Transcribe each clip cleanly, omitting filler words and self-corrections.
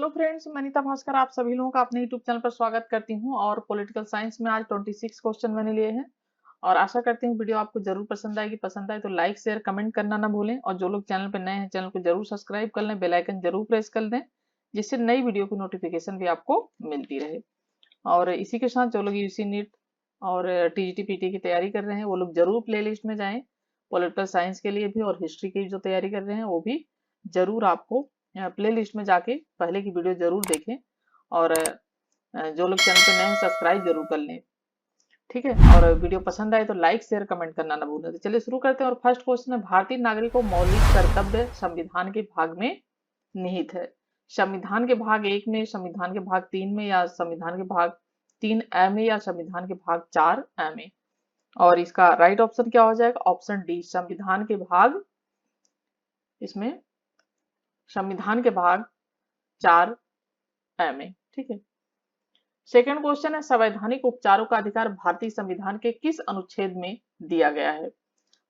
Hello friends, मैं अनीता भास्कर आप सभी लोगों का अपने यूट्यूब चैनल पर स्वागत करती हूं। और पॉलिटिकल साइंस में आज 26 क्वेश्चन मैंने लिए हैं और आशा करती हूं वीडियो आपको जरूर पसंद आएगी। पसंद आए तो लाइक शेयर कमेंट करना ना भूलें और जो लोग चैनल पर नए हैं चैनल को जरूर सब्सक्राइब कर लें, बेल आइकन जरूर प्रेस कर दें जिससे नई वीडियो की नोटिफिकेशन भी आपको मिलती रहे। और इसी के साथ जो लोग यूसी नीट और टीजीटी पीटी की तैयारी कर रहे हैं वो लोग जरूर प्ले लिस्ट में जाएं। पॉलिटिकल साइंस के लिए भी और हिस्ट्री की जो तैयारी कर रहे हैं वो भी जरूर आपको प्ले लिस्ट में जाके पहले की वीडियो जरूर देखें। और जो लोग चैनल पे नए हैं सब्सक्राइब जरूर कर लें, ठीक है। और वीडियो पसंद आए तो लाइक शेयर कमेंट करना ना भूलें। तो चलिए शुरू करते हैं। और फर्स्ट क्वेश्चन है, भारतीय नागरिक को मौलिक कर्तव्य संविधान के भाग में निहित है। संविधान के भाग 1 में, संविधान के भाग 3 में, या संविधान के भाग 3 ए में, या संविधान के भाग 4 ए में। और इसका राइट ऑप्शन क्या हो जाएगा? ऑप्शन डी, संविधान के भाग, इसमें संविधान के भाग 4 ए में, ठीक है। सेकंड क्वेश्चन है, संवैधानिक उपचारों का अधिकार भारतीय संविधान के किस अनुच्छेद में दिया गया है?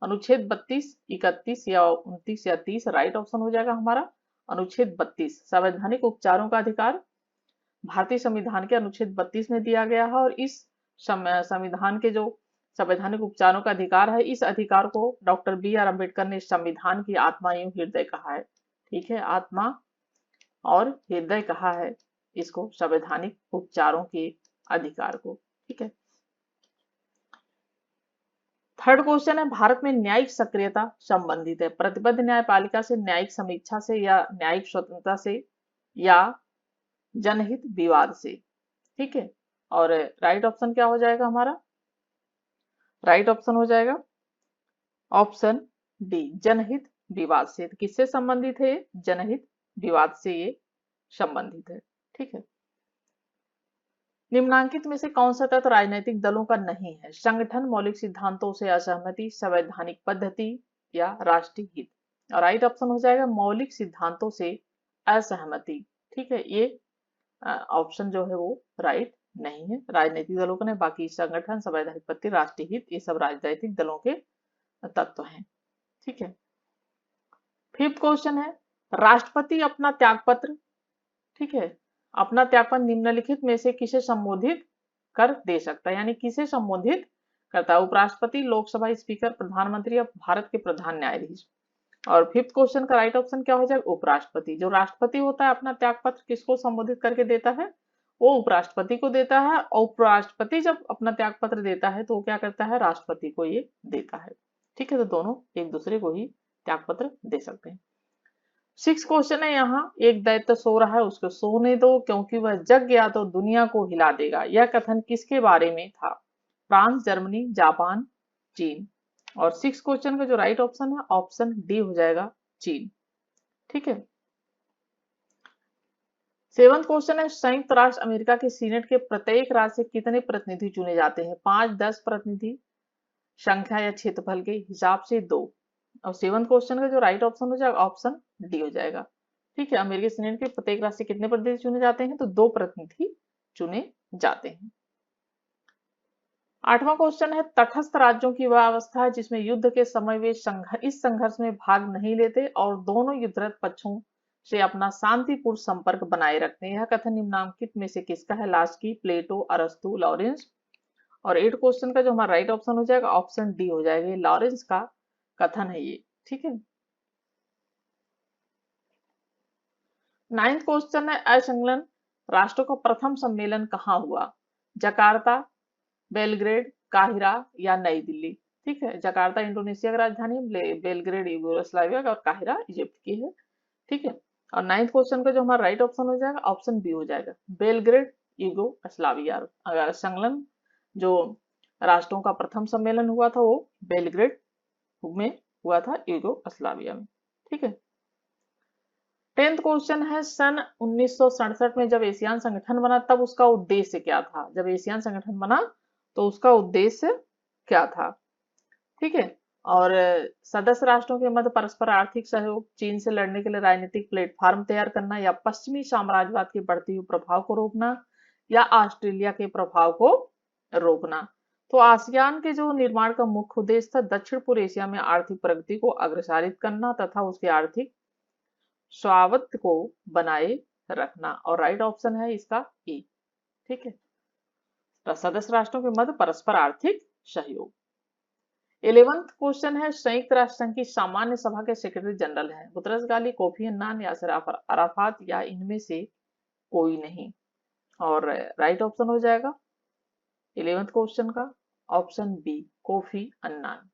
अनुच्छेद 32, 31 या 29 या 30? राइट ऑप्शन हो जाएगा हमारा अनुच्छेद 32। संवैधानिक उपचारों का अधिकार भारतीय संविधान के अनुच्छेद 32 में दिया गया है। और इस संविधान के जो संवैधानिक उपचारों का अधिकार है, इस अधिकार को डॉक्टर BR अम्बेडकर ने संविधान की आत्मा एवं हृदय कहा है, ठीक है। आत्मा और हृदय कहा है इसको, संवैधानिक उपचारों के अधिकार को, ठीक है। थर्ड क्वेश्चन है, भारत में न्यायिक सक्रियता संबंधित है प्रतिबद्ध न्यायपालिका से, न्यायिक समीक्षा से, या न्यायिक स्वतंत्रता से, या जनहित विवाद से, ठीक है। और राइट ऑप्शन क्या हो जाएगा हमारा? राइट ऑप्शन हो जाएगा ऑप्शन डी, जनहित विवाद से। तो किससे संबंधित है? जनहित विवाद से ये संबंधित है, ठीक है। निम्नांकित में से कौन सा तत्व राजनीतिक दलों का नहीं है? संगठन, मौलिक सिद्धांतों से असहमति, संवैधानिक पद्धति, या राष्ट्रीय हित? और राइट ऑप्शन हो जाएगा मौलिक सिद्धांतों से असहमति, ठीक है। ये ऑप्शन जो है वो राइट नहीं है राजनीतिक दलों का। नहीं, बाकी संगठन, संवैधानिक पद्धति, राष्ट्रीय हित, ये सब राजनीतिक दलों के तत्व हैं, ठीक है। फिफ्थ क्वेश्चन है, राष्ट्रपति अपना त्यागपत्र, ठीक है, अपना त्यागपत्र निम्नलिखित में से किसे संबोधित कर दे सकता है? यानी किसे संबोधित करता है? उपराष्ट्रपति, लोकसभा स्पीकर, प्रधानमंत्री, या भारत के प्रधान न्यायाधीश? और फिफ्थ क्वेश्चन का राइट ऑप्शन क्या हो जाएगा? उपराष्ट्रपति। जो राष्ट्रपति होता है अपना त्यागपत्र किसको संबोधित करके देता है? वो उपराष्ट्रपति को देता है। और उपराष्ट्रपति जब अपना त्यागपत्र देता है तो वो क्या करता है? राष्ट्रपति को ये देता है, ठीक है। तो दोनों एक दूसरे को ही त्यागपत्र दे सकते हैं। सिक्स क्वेश्चन है, यहाँ एक दैत्य सो रहा है उसको सोने दो क्योंकि वह जग गया तो दुनिया को हिला देगा। यह कथन किसके बारे में था? फ्रांस, जर्मनी, जापान, चीन? और सिक्स क्वेश्चन का जो राइट ऑप्शन है ऑप्शन डी हो जाएगा, चीन, ठीक है। सेवंथ क्वेश्चन है, संयुक्त राष्ट्र अमेरिका के सीनेट के प्रत्येक राज्य से कितने प्रतिनिधि चुने जाते हैं? 5, 10 प्रतिनिधि, संख्या या क्षेत्रफल के हिसाब से 2? और सेवंथ क्वेश्चन का जो राइट ऑप्शन हो जाएगा ऑप्शन डी हो जाएगा, ठीक है। अमेरिकी सीनेट के प्रत्येक राज्य से कितने प्रतिनिधि चुने जाते हैं? तो 2 प्रतिनिधि चुने जाते हैं। आठवां क्वेश्चन है, तटस्थ राज्यों की वह अवस्था है जिसमें युद्ध के समय वे इस संघर्ष में भाग नहीं लेते और दोनों युद्धरत पक्षों से अपना शांतिपूर्ण संपर्क बनाए रखते हैं। यह कथन निम्नांकित में से किसका है? लास्की, प्लेटो, अरस्तु, लॉरेंस? और 8 क्वेश्चन का जो हमारा राइट ऑप्शन हो जाएगा ऑप्शन डी हो जाएगा, लॉरेंस का कथन है ये, ठीक है। 9th क्वेश्चन है, असंलग्न राष्ट्रों का प्रथम सम्मेलन कहाँ हुआ? जकार्ता, बेलग्रेड, काहिरा, या नई दिल्ली? ठीक है। जकार्ता इंडोनेशिया की राजधानी, बेलग्रेड यूगोस्लाविया का, और काहिरा इजिप्ट की है, ठीक है। और 9th क्वेश्चन का जो हमारा राइट ऑप्शन हो जाएगा ऑप्शन बी हो जाएगा, बेलग्रेड यूगोस्लाविया। अगर संलग्न जो राष्ट्रों का प्रथम सम्मेलन हुआ था वो बेलग्रेड में हुआ था, यूगोस्लाविया में, ठीक है। 10th क्वेश्चन है, सन 1967 में जब एशियान संगठन बना तब उसका उद्देश्य क्या था? जब एशियान संगठन बना तो उसका उद्देश्य क्या था? ठीक है। और सदस्य राष्ट्रों के मध्य परस्पर आर्थिक सहयोग, चीन से लड़ने के लिए राजनीतिक प्लेटफॉर्म तैयार करना, या पश्चिमी साम्राज्यवाद के बढ़ते हुए प्रभाव को रोकना, या ऑस्ट्रेलिया के प्रभाव को रोकना? तो आसियान के जो निर्माण का मुख्य उद्देश्य था दक्षिण पूर्व एशिया में आर्थिक प्रगति को अग्रसारित करना तथा उसके आर्थिक स्वायत्त को बनाए रखना, और राइट ऑप्शन है इसका ए। ठीक है, सदस्य राष्ट्रों के मध्य परस्पर आर्थिक सहयोग। 11th क्वेश्चन है, संयुक्त राष्ट्र संघ की सामान्य सभा के सेक्रेटरी जनरल हैं बुतरस गाली, कोफी अन्नान, यासिर अराफात या इनमें से कोई नहीं, और राइट ऑप्शन हो जाएगा 11th क्वेश्चन का option B, Kofi Annan.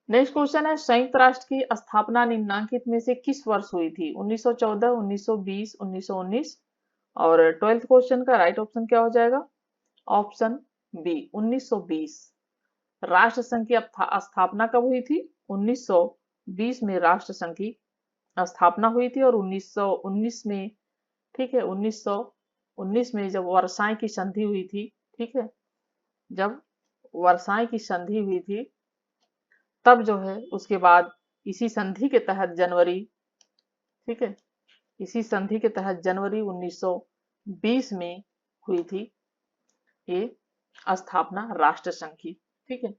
Next question है, संयुक्त राष्ट्र की स्थापना निम्नलिखित में से किस वर्ष हुई थी? 1914, 1920, 1919, और 12th क्वेश्चन का राइट ऑप्शन क्या हो जाएगा? Option B 1920। राष्ट्र संघ की स्थापना कब हुई थी? 1920 में राष्ट्र संघ की स्थापना हुई थी, और 1919 में, ठीक है, 1919 में जब वर्साई की संधि हुई थी, ठीक है, जब वर्साई की संधि हुई थी तब जो है उसके बाद इसी संधि के तहत जनवरी, ठीक है, इसी संधि के तहत जनवरी 1920 में हुई थी ये स्थापना राष्ट्र संघ की। ठीक है,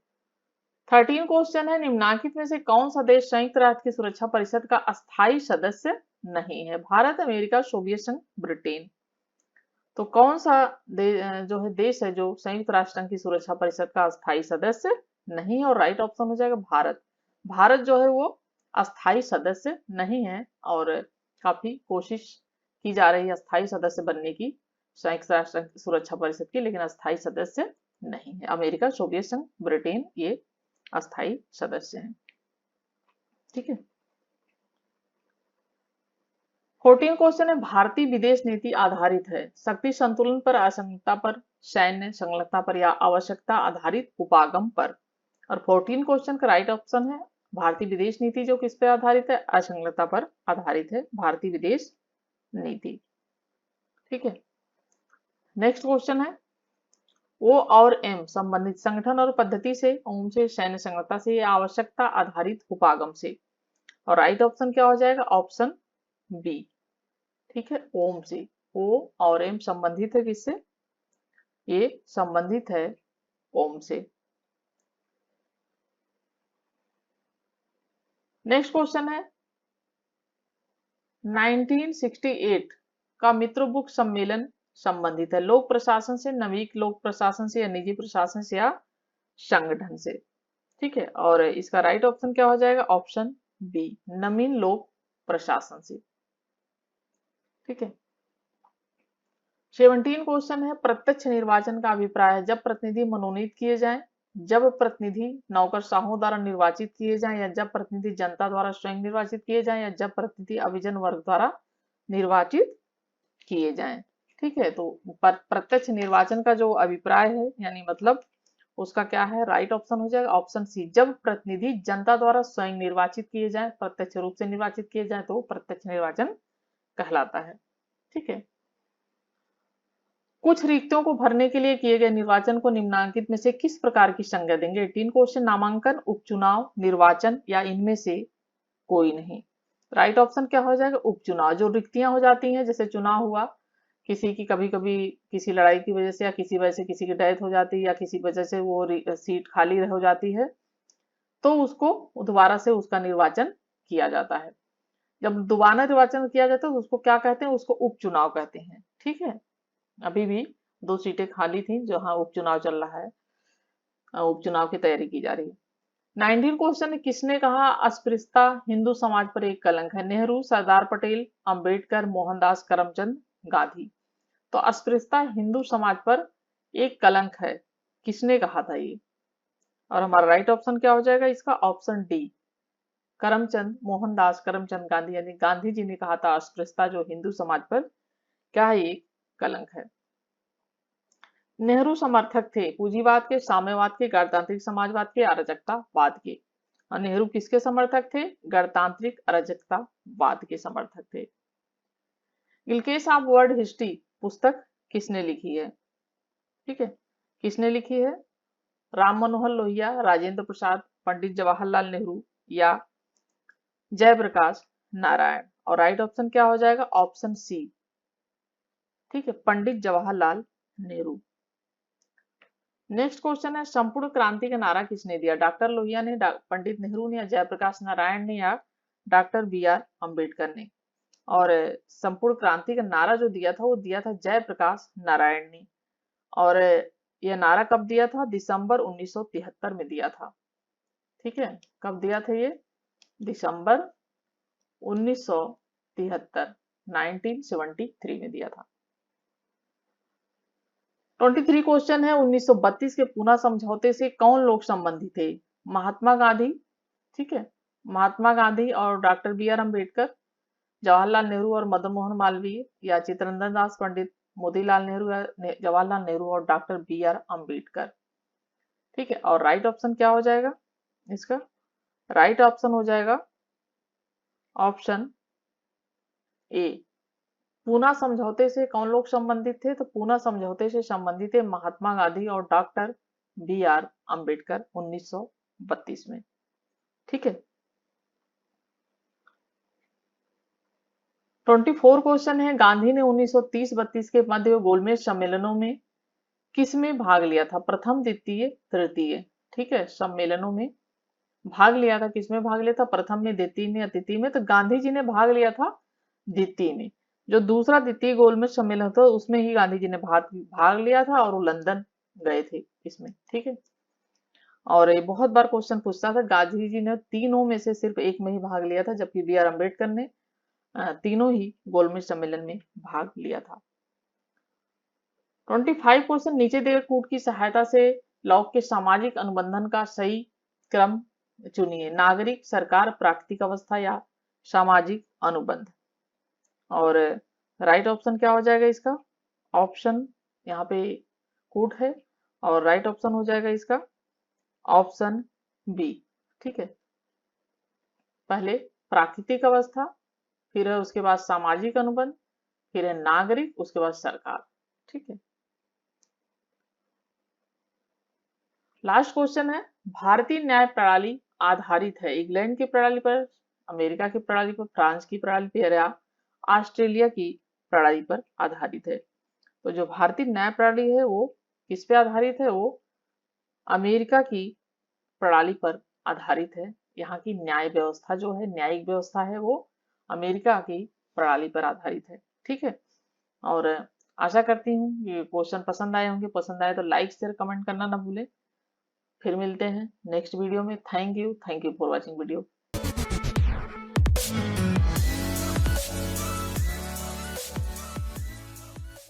13 क्वेश्चन है, निम्नलिखित में से कौन सा देश संयुक्त राष्ट्र की सुरक्षा परिषद का अस्थायी सदस्य नहीं है? भारत, अमेरिका, सोवियत संघ, ब्रिटेन। तो कौन सा जो है देश है जो संयुक्त राष्ट्र की सुरक्षा परिषद का अस्थायी सदस्य नहीं है, और राइट ऑप्शन हो जाएगा भारत। भारत जो है वो अस्थायी सदस्य नहीं है, और काफी कोशिश की जा रही है अस्थायी सदस्य बनने की संयुक्त राष्ट्र सुरक्षा परिषद की, लेकिन अस्थायी सदस्य नहीं है। अमेरिका, सोवियत संघ, ब्रिटेन ये अस्थायी सदस्य हैं। ठीक है, 14 क्वेश्चन है, भारतीय विदेश नीति आधारित है शक्ति संतुलन पर, असंगता पर, सैन्य संलग्नता पर, या आवश्यकता आधारित उपागम पर। और 14 क्वेश्चन का राइट ऑप्शन है भारतीय विदेश नीति जो किस पे आधारित है? असंलग्नता पर आधारित है भारतीय विदेश नीति। ठीक है, नेक्स्ट क्वेश्चन है, ओ और एम संबंधित संगठन और पद्धति से, ओम से, सैन्य संलग्नता से, या आवश्यकता आधारित उपागम से। और राइट ऑप्शन क्या हो जाएगा? ऑप्शन बी, ठीक है, ओम से। ओ और एम संबंधित है किससे? ये संबंधित है ओम से। नेक्स्ट क्वेश्चन है, 1968 का मित्र बुक सम्मेलन संबंधित है लोक प्रशासन से, नवीन लोक प्रशासन से, या निजी प्रशासन से, या संगठन से। ठीक है, और इसका राइट ऑप्शन क्या हो जाएगा? ऑप्शन बी, नवीन लोक प्रशासन से। ठीक है, 17 क्वेश्चन है, प्रत्यक्ष निर्वाचन का अभिप्राय है जब प्रतिनिधि मनोनीत किए जाएं, जब प्रतिनिधि नौकरशाहों द्वारा निर्वाचित किए जाएं, या जब प्रतिनिधि जनता द्वारा स्वयं निर्वाचित किए जाएं, या जब प्रतिनिधि अभिजन वर्ग द्वारा निर्वाचित किए जाएं। ठीक है, तो प्रत्यक्ष निर्वाचन का जो अभिप्राय है यानी मतलब उसका क्या है? राइट ऑप्शन हो जाएगा ऑप्शन सी, जब प्रतिनिधि जनता द्वारा स्वयं निर्वाचित किए जाएं, प्रत्यक्ष रूप से निर्वाचित किए जाएं तो प्रत्यक्ष निर्वाचन कहलाता है। ठीक है, कुछ रिक्तियों को भरने के लिए किए गए निर्वाचन को निम्नलिखित में से किस प्रकार की संज्ञा देंगे? 18 क्वेश्चन, नामांकन, उपचुनाव, निर्वाचन, या इनमें से कोई नहीं। राइट ऑप्शन क्या हो जाएगा? उपचुनाव। जो रिक्तियां हो जाती हैं, जैसे चुनाव हुआ किसी की, कभी कभी किसी लड़ाई की वजह से, या किसी वजह से किसी की डेथ हो जाती है, या किसी वजह से वो सीट खाली हो जाती है, तो उसको दोबारा से उसका निर्वाचन किया जाता है। जब दोबारा निर्वाचन किया जाता है तो उसको क्या कहते हैं? उसको उपचुनाव कहते हैं। ठीक है, अभी भी 2 सीटें खाली थी जहां उपचुनाव चल रहा है, उपचुनाव की तैयारी की जा रही है। 19 क्वेश्चन, किसने कहा अस्पृश्यता हिंदू समाज पर एक कलंक है? नेहरू, सरदार पटेल, अंबेडकर, मोहनदास करमचंद गांधी। तो अस्पृश्यता हिंदू समाज पर एक कलंक है, किसने कहा था ये? और हमारा राइट ऑप्शन क्या हो जाएगा इसका? ऑप्शन डी, करमचंद, मोहनदास करमचंद गांधी, यानी गांधी जी ने कहा था अस्पृश्यता जो हिंदू समाज पर क्या है? एक कलंक है। नेहरू समर्थक थे पूंजीवाद के, साम्यवाद के, गणतांत्रिक समाजवाद के, अराजकतावाद के। और नेहरू किसके समर्थक थे? गणतांत्रिक अराजकतावाद के समर्थक थे। गिलकेस ऑफ वर्ल्ड हिस्ट्री पुस्तक किसने लिखी है? ठीक है, किसने लिखी है? राम मनोहर लोहिया, राजेंद्र प्रसाद, पंडित जवाहरलाल नेहरू, या जयप्रकाश नारायण। और राइट ऑप्शन क्या हो जाएगा? ऑप्शन सी, ठीक है, पंडित जवाहरलाल नेहरू। नेक्स्ट क्वेश्चन है, संपूर्ण क्रांति का नारा किसने दिया? डॉक्टर लोहिया ने, पंडित नेहरू ने, या जयप्रकाश नारायण ने, या डॉक्टर बी आर अम्बेडकर ने। और संपूर्ण क्रांति का नारा जो दिया था वो दिया था जयप्रकाश नारायण ने। और यह नारा कब दिया था? दिसंबर 1973 में दिया था। ठीक है, कब दिया था ये? दिसंबर 1973, 1973 में दिया था। 23 क्वेश्चन है, 1932 के पूना समझौते से कौन लोग संबंधित थे? महात्मा गांधी, ठीक है, महात्मा गांधी और doctor B R Ambedkar, Jawaharlal Nehru और मदन मोहन मालवीय, या चित्तरंजन दास पंडित, मोतीलाल नेहरू या जवाहरलाल नेहरू और डॉक्टर बी आर अम्बेडकर। ठीक है, और राइट ऑप्शन क्या हो जाएगा इसका? राइट ऑप्शन हो जाएगा ऑप्शन ए। पूना समझौते से कौन लोग संबंधित थे? तो पूना समझौते से संबंधित है महात्मा गांधी और डॉक्टर बी आर अम्बेडकर 1932 में। ठीक है, 24 क्वेश्चन है, गांधी ने 1930-32 के मध्य गोलमेज सम्मेलनों में किसमें भाग लिया था? प्रथम, द्वितीय, तृतीय। ठीक है, सम्मेलनों में भाग लिया था, किसमें भाग लिया था? प्रथम में, द्वितीय में या तृतीय में? तो गांधी जी ने भाग लिया था द्वितीय में। जो दूसरा द्वितीय गोलमेज सम्मेलन था उसमें ही गांधी जी ने भाग भाग लिया था और वो लंदन गए थे इसमें। ठीक है, और ये बहुत बार क्वेश्चन पूछता था, गांधी जी ने तीनों में से सिर्फ एक में ही भाग लिया था, जबकि बी आर अम्बेडकर ने तीनों ही गोलमेज सम्मेलन में भाग लिया था। 25 क्वेश्चन, नीचे दिए कूट की सहायता से लॉग के सामाजिक अनुबंधन का सही क्रम चुनिए। नागरिक, सरकार, प्राकृतिक अवस्था या सामाजिक अनुबंध। और राइट ऑप्शन क्या हो जाएगा इसका? ऑप्शन यहाँ पे कूट है और राइट ऑप्शन हो जाएगा इसका ऑप्शन बी। ठीक है, पहले प्राकृतिक अवस्था, फिर है उसके बाद सामाजिक अनुबंध, फिर है नागरिक, उसके बाद सरकार। ठीक है, लास्ट क्वेश्चन है, भारतीय न्याय प्रणाली आधारित है इंग्लैंड की प्रणाली पर, अमेरिका की प्रणाली पर, फ्रांस की प्रणाली पर या ऑस्ट्रेलिया की प्रणाली पर आधारित है? तो जो भारतीय न्याय प्रणाली है वो किस पे आधारित है? वो अमेरिका की प्रणाली पर आधारित है। यहाँ की न्याय व्यवस्था जो है, न्यायिक व्यवस्था है, वो अमेरिका की प्रणाली पर आधारित है। ठीक है, और आशा करती हूँ ये क्वेश्चन पसंद आए होंगे। पसंद आए तो लाइक शेयर कमेंट करना ना भूलें। फिर मिलते हैं नेक्स्ट वीडियो में। Thank you for watching video.